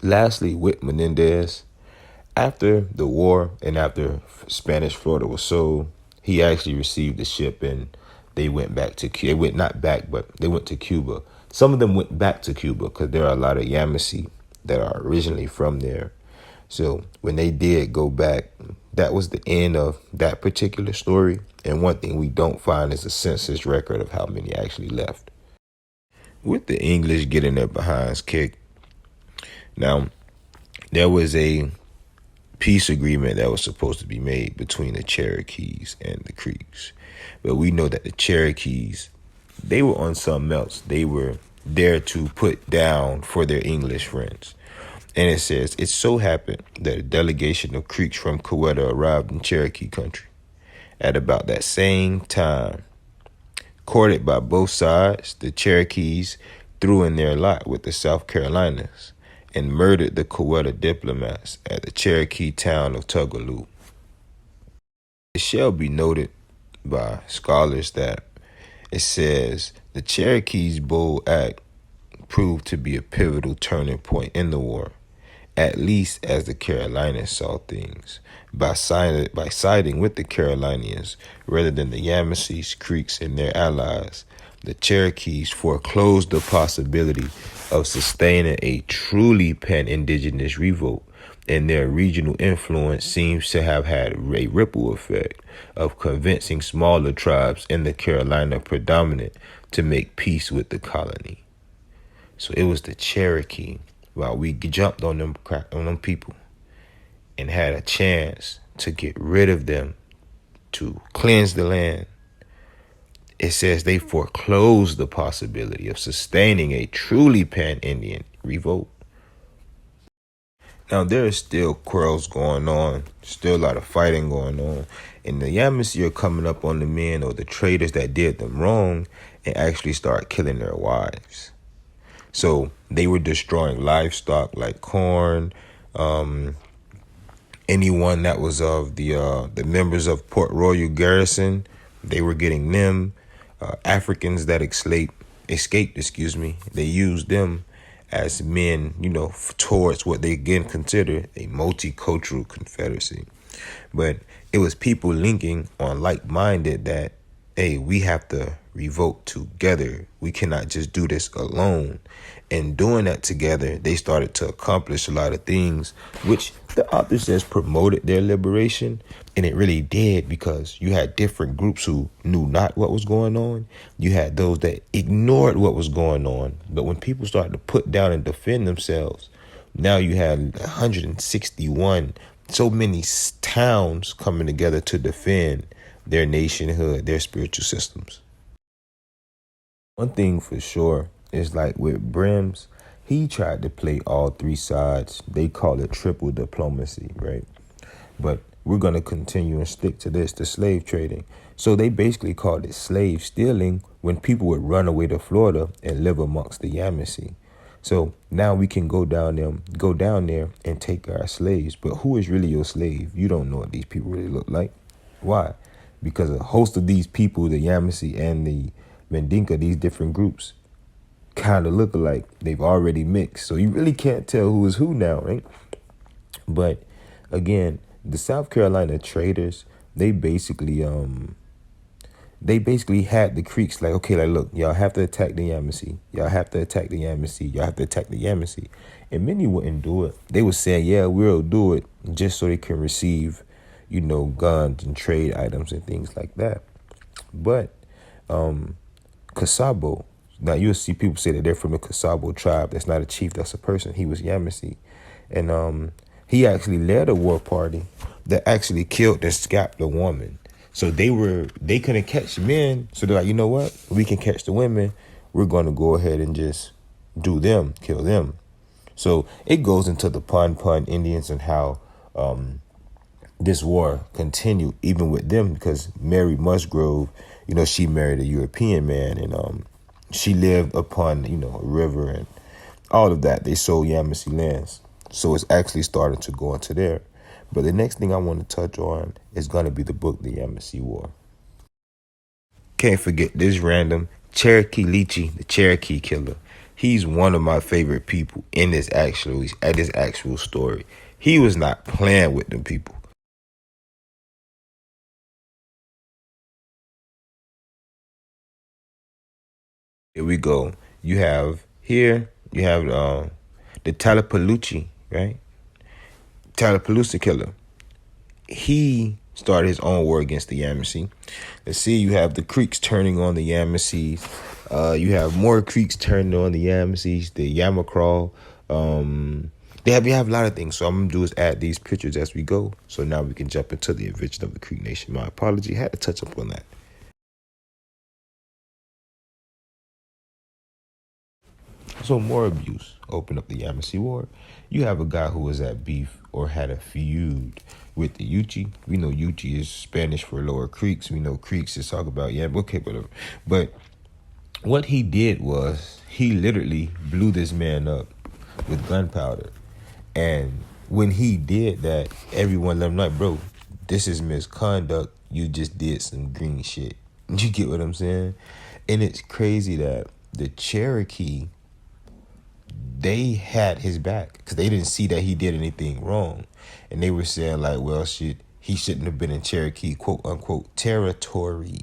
Lastly, with Menendez, after the war and after Spanish Florida was sold, he actually received the ship and they went back to Cuba. They went not back, but they went to Cuba. Some of them went back to Cuba because there are a lot of Yamasee that are originally from there. So when they did go back, that was the end of that particular story. And one thing we don't find is a census record of how many actually left. With the English getting their behinds kicked, now there was a peace agreement that was supposed to be made between the Cherokees and the Creeks. But we know that the Cherokees, they were on something else. They were there to put down for their English friends. And it says, it so happened that a delegation of Creeks from Quetta arrived in Cherokee country at about that same time. Courted by both sides, the Cherokees threw in their lot with the South Carolinas and murdered the Quetta diplomats at the Cherokee town of Tugaloo. It shall be noted by scholars that it says the Cherokees' bold act proved to be a pivotal turning point in the war, at least as the Carolinas saw things, by siding with the Carolinians rather than the Yamasees, Creeks, and their allies. The Cherokees foreclosed the possibility of sustaining a truly pan-indigenous revolt, and their regional influence seems to have had a ripple effect of convincing smaller tribes in the Carolina predominant to make peace with the colony. So it was the Cherokee, while we jumped on them people and had a chance to get rid of them, to cleanse the land. It says they foreclosed the possibility of sustaining a truly pan-Indian revolt. Now, there is still quarrels going on, still a lot of fighting going on, and the Yamasee are coming up on the men or the traders that did them wrong and actually start killing their wives. So they were destroying livestock like corn, anyone that was of the members of Port Royal Garrison, they were getting them. Africans that escaped, they used them as men, towards what they again consider a multicultural confederacy. But it was people linking on like-minded that, hey, we have to revolt together. We cannot just do this alone. And doing that together, they started to accomplish a lot of things, which the author says promoted their liberation. And it really did, because you had different groups who knew not what was going on. You had those that ignored what was going on. But when people started to put down and defend themselves, now you had 161, so many towns coming together to defend their nationhood, their spiritual systems. One thing for sure is, like with Brims, he tried to play all three sides. They call it triple diplomacy, right? But we're going to continue and stick to this, the slave trading. So they basically called it slave stealing when people would run away to Florida and live amongst the Yamasee. So now we can go down there and take our slaves. But who is really your slave? You don't know what these people really look like. Why? Because a host of these people, the Yamasee and the Mandinka, these different groups, kind of look alike. They've already mixed. So you really can't tell who is who now, right? But again, the South Carolina traders, they basically had the Creeks like, okay, like, look, y'all have to attack the Yamasee. Y'all have to attack the Yamasee. Y'all have to attack the Yamasee. And many wouldn't do it. They would say, yeah, we'll do it just so they can receive, guns and trade items and things like that. But Kasabo, now you'll see people say that they're from the Kasabo tribe. That's not a chief, that's a person. He was Yamasee. And he actually led a war party that actually killed and scalped a woman. So they couldn't catch men. So they're like, you know what? We can catch the women. We're going to go ahead and just do them, kill them. So it goes into the Pun Indians and how this war continued even with them, because Mary Musgrove, she married a European man, and she lived upon, a river and all of that. They sold Yamasee lands. So it's actually starting to go into there. But the next thing I want to touch on is going to be the book, The Yamasee War. Can't forget this random Cherokee Leachy, the Cherokee killer. He's one of my favorite people in this actual story. He was not playing with them people. Here we go. You have the Talapaluchi, right? Tallapalooza killer. He started his own war against the Yamasee. Let's see, you have the Creeks turning on the Yamasees. You have more Creeks turning on the Yamasees, the Yamacraw. We have a lot of things. So I'm gonna do is add these pictures as we go. So now we can jump into the invention of the Creek Nation. My apology, had to touch up on that. So more abuse. Open up the Yamasee War. You have a guy who was at beef or had a feud with the Yuchi. We know Yuchi is Spanish for lower creeks. We know creeks is talk about okay, whatever. But what he did was he literally blew this man up with gunpowder. And when he did that, everyone let him like, bro, this is misconduct. You just did some green shit. You get what I'm saying? And it's crazy that the Cherokee, they had his back because they didn't see that he did anything wrong. And they were saying like, well, shit, he shouldn't have been in Cherokee, quote unquote, territory.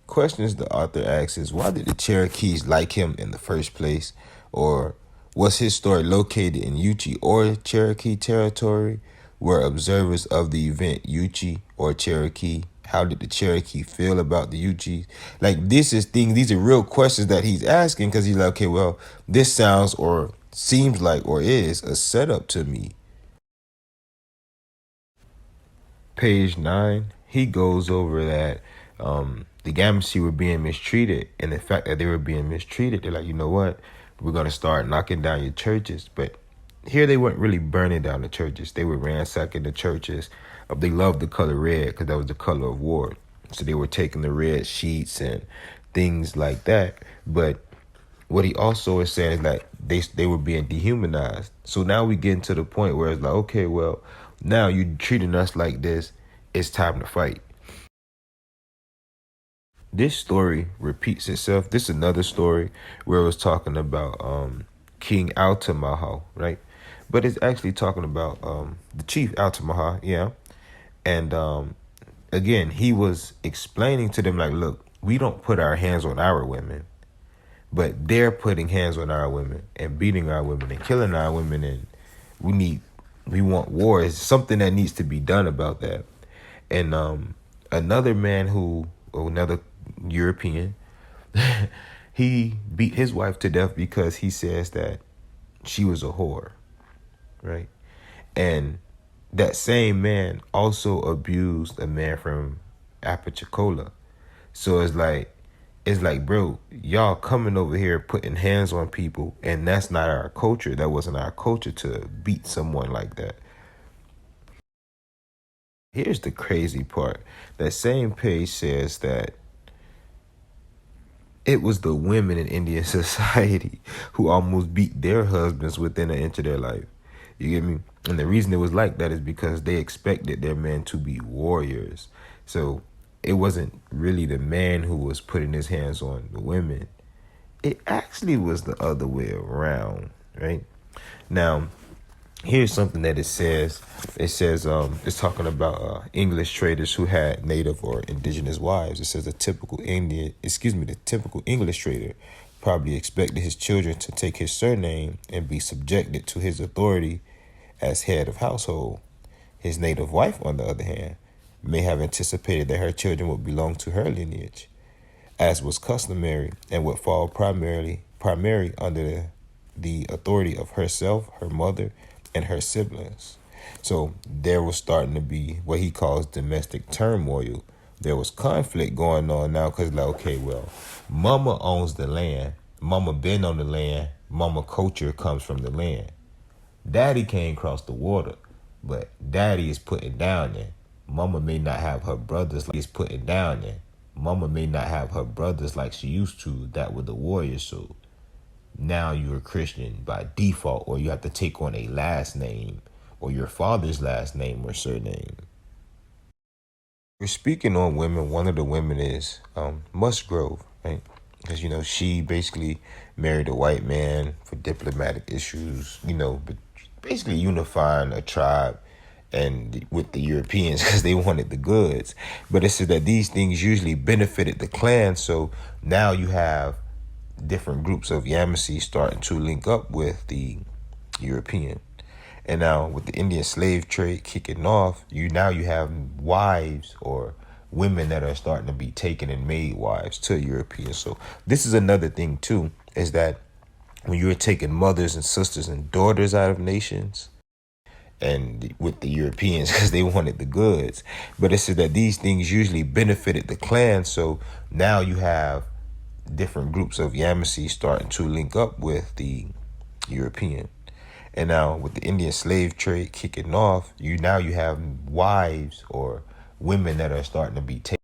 Questions the author asks is, why did the Cherokees like him in the first place? Or was his story located in Yuchi or Cherokee territory? Were observers of the event Yuchi or Cherokee? How did the Cherokee feel about the Yuchi? Like, these are real questions that he's asking because he's like, okay, well, this sounds or seems like or is a setup to me. Page 9, he goes over that the Yamasee were being mistreated, and the fact that they were being mistreated, they're like, you know what, we're going to start knocking down your churches. But here they weren't really burning down the churches. They were ransacking the churches. They loved the color red because that was the color of war. So they were taking the red sheets and things like that. But what he also is saying is that they were being dehumanized. So now we get to the point where it's like, okay, well, now you treating us like this. It's time to fight. This story repeats itself. This is another story where it was talking about King Altamaha, right? But it's actually talking about the chief Altamaha, yeah. And again, he was explaining to them like, look, we don't put our hands on our women, but they're putting hands on our women and beating our women and killing our women, and we want war. It's something that needs to be done about that. And another European, he beat his wife to death because he says that she was a whore, right? And that same man also abused a man from Apalachicola. So it's like, bro, y'all coming over here putting hands on people, and that's not our culture. That wasn't our culture to beat someone like that. Here's the crazy part. That same page says that it was the women in Indian society who almost beat their husbands within an inch of their life. You get me? And the reason it was like that is because they expected their men to be warriors. So it wasn't really the man who was putting his hands on the women. It actually was the other way around, right? Now, here's something that it says. It says it's talking about English traders who had native or indigenous wives. It says the typical English trader probably expected his children to take his surname and be subjected to his authority as head of household. His native wife, on the other hand, may have anticipated that her children would belong to her lineage, as was customary, and would fall primary under the authority of herself, her mother, and her siblings. So there was starting to be what he calls domestic turmoil. There was conflict going on now because like, okay, well, mama owns the land. Mama been on the land. Mama culture comes from the land. Daddy came across the water, but daddy is putting down there. Mama may not have her brothers like he's putting down there. Mama may not have her brothers like she used to that were the warriors. So now you're a Christian by default, or you have to take on a last name or your father's last name or surname. We're speaking on women. One of the women is Musgrove. right? Because, she basically married a white man for diplomatic issues, but basically unifying a tribe and with the Europeans because they wanted the goods. But it said that these things usually benefited the clan. So now you have different groups of Yamasee starting to link up with the European. And now with the Indian slave trade kicking off, you have wives or women that are starting to be taken and made wives to Europeans. So this is another thing too, is that when you're taking mothers and sisters and daughters out of nations and with the Europeans because they wanted the goods. But it said that these things usually benefited the clan. So now you have different groups of Yamasee starting to link up with the European. And now with the Indian slave trade kicking off, you have wives or women that are starting to be taken.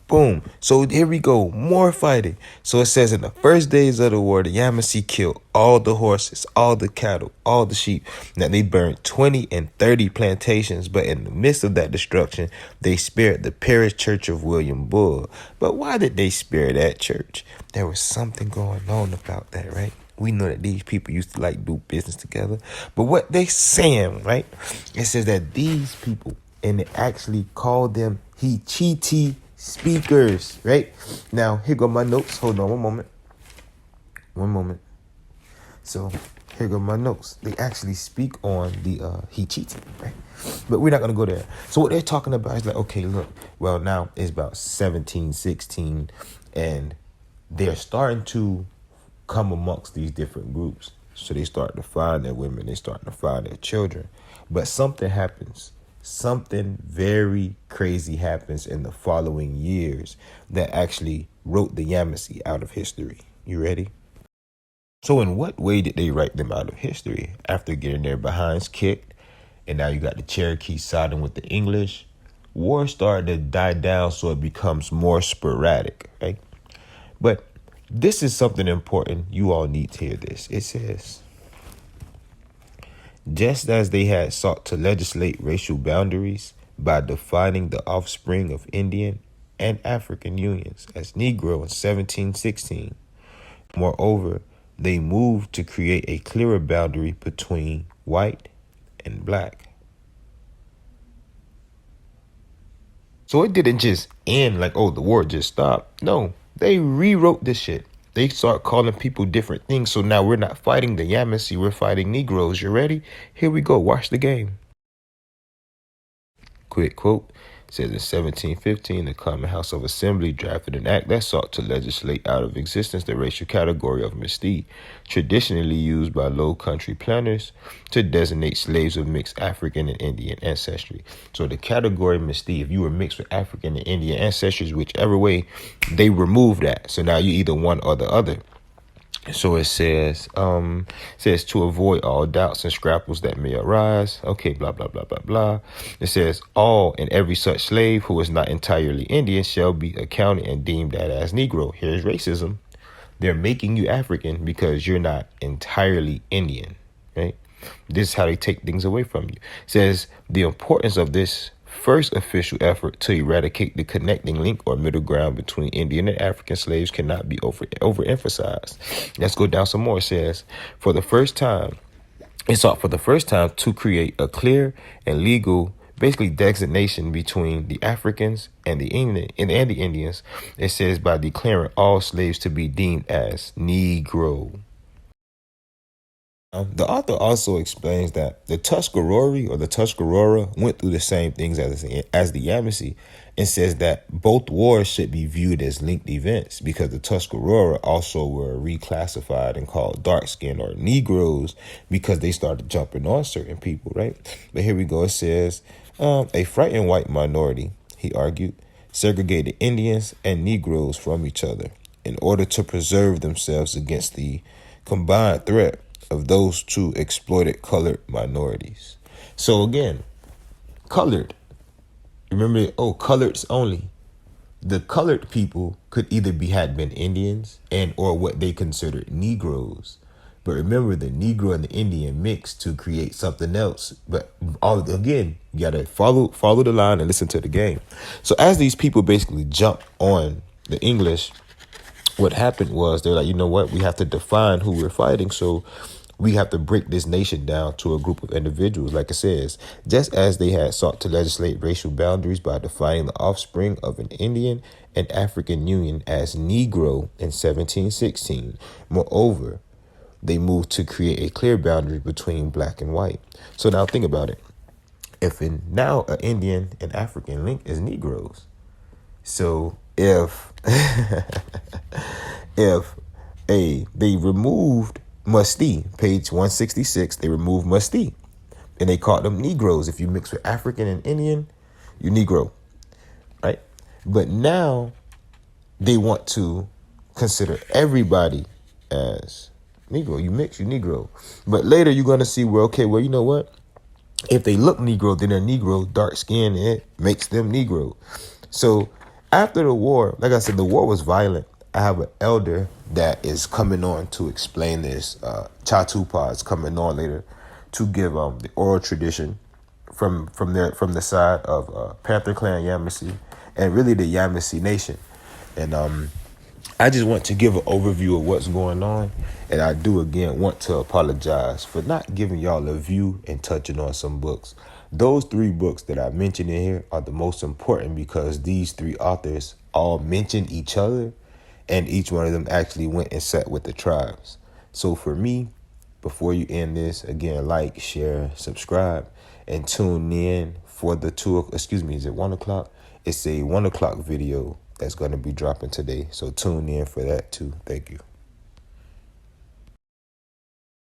Boom. So here we go. More fighting. So it says in the first days of the war, the Yamasee killed all the horses, all the cattle, all the sheep. Now they burned 20 and 30 plantations, but in the midst of that destruction, they spared the parish church of William Bull. But why did they spare that church? There was something going on about that, right? We know that these people used to do business together. But what they saying, right? It says that these people, and it actually called them Hichiti speakers, right? Now, here go my notes. Hold on one moment. One moment. So, here go my notes. They actually speak on the Hichiti, right? But we're not going to go there. So, what they're talking about is okay, look. Well, now it's about 1716, and they're starting to come amongst these different groups. So they start to find their women, they start to find their children. But something happens. Something very crazy happens in the following years that actually wrote the Yamasee out of history. You ready? So in what way did they write them out of history? After getting their behinds kicked, and now you got the Cherokee siding with the English, war started to die down so it becomes more sporadic, right? But this is something important. You all need to hear this. It says, just as they had sought to legislate racial boundaries by defining the offspring of Indian and African unions as Negro in 1716, moreover, they moved to create a clearer boundary between white and black. So it didn't just end the war just stopped. No, they rewrote this shit. They start calling people different things. So now we're not fighting the Yamasee, we're fighting Negroes. You ready? Here we go. Watch the game. Quick quote. It says in 1715, the Common House of Assembly drafted an act that sought to legislate out of existence the racial category of Mestiz, traditionally used by Low Country planters to designate slaves of mixed African and Indian ancestry. So the category Mestiz, if you were mixed with African and Indian ancestors, whichever way, they removed that. So now you either one or the other. So it says to avoid all doubts and scruples that may arise. Okay, blah, blah, blah, blah, blah. It says all and every such slave who is not entirely Indian shall be accounted and deemed that as Negro. Here's racism. They're making you African because you're not entirely Indian, right? This is how they take things away from you. It says the importance of this first official effort to eradicate the connecting link or middle ground between Indian and African slaves cannot be overemphasized. Let's go down some more. It says, for the first time to create a clear and legal designation between the Africans and the Indians. It says by declaring all slaves to be deemed as Negro. The author also explains that the Tuscarora or the Tuscarora went through the same things as the Yamasee, and says that both wars should be viewed as linked events because the Tuscarora also were reclassified and called dark skin or Negroes because they started jumping on certain people, right? But here we go. It says a frightened white minority, he argued, segregated Indians and Negroes from each other in order to preserve themselves against the combined threat of those two exploited colored minorities. So again, colored. Remember, coloreds only. The colored people could either had been Indians and or what they considered Negroes. But remember, the Negro and the Indian mixed to create something else. But you gotta follow the line and listen to the game. So as these people basically jump on the English, what happened was they're like, you know what, we have to define who we're fighting. So we have to break this nation down to a group of individuals. Like it says, just as they had sought to legislate racial boundaries by defining the offspring of an Indian and African union as Negro in 1716. Moreover, they moved to create a clear boundary between black and white. So now think about it. If now an Indian and African link is Negroes. So if if they removed Mustee, page 166, they removed Mustee, and they called them Negroes. If you mix with African and Indian, you Negro, right? But now they want to consider everybody as Negro. You mix, you Negro. But later you're gonna see where, okay, well, you know what? If they look Negro, then they're Negro, dark skin, it makes them Negro. So after the war, like I said, the war was violent. I have an elder that is coming on to explain this. Chatupa is coming on later to give the oral tradition from the side of Panther Clan Yamasee and really the Yamasee Nation. And I just want to give an overview of what's going on. And I do, again, want to apologize for not giving y'all a view and touching on some books. Those 3 books that I mentioned in here are the most important because these 3 authors all mention each other, and each one of them actually went and sat with the tribes. So for me, before you end this, again, like, share, subscribe, and tune in for the is it 1 o'clock? It's a 1 o'clock video that's going to be dropping today. So tune in for that too. Thank you.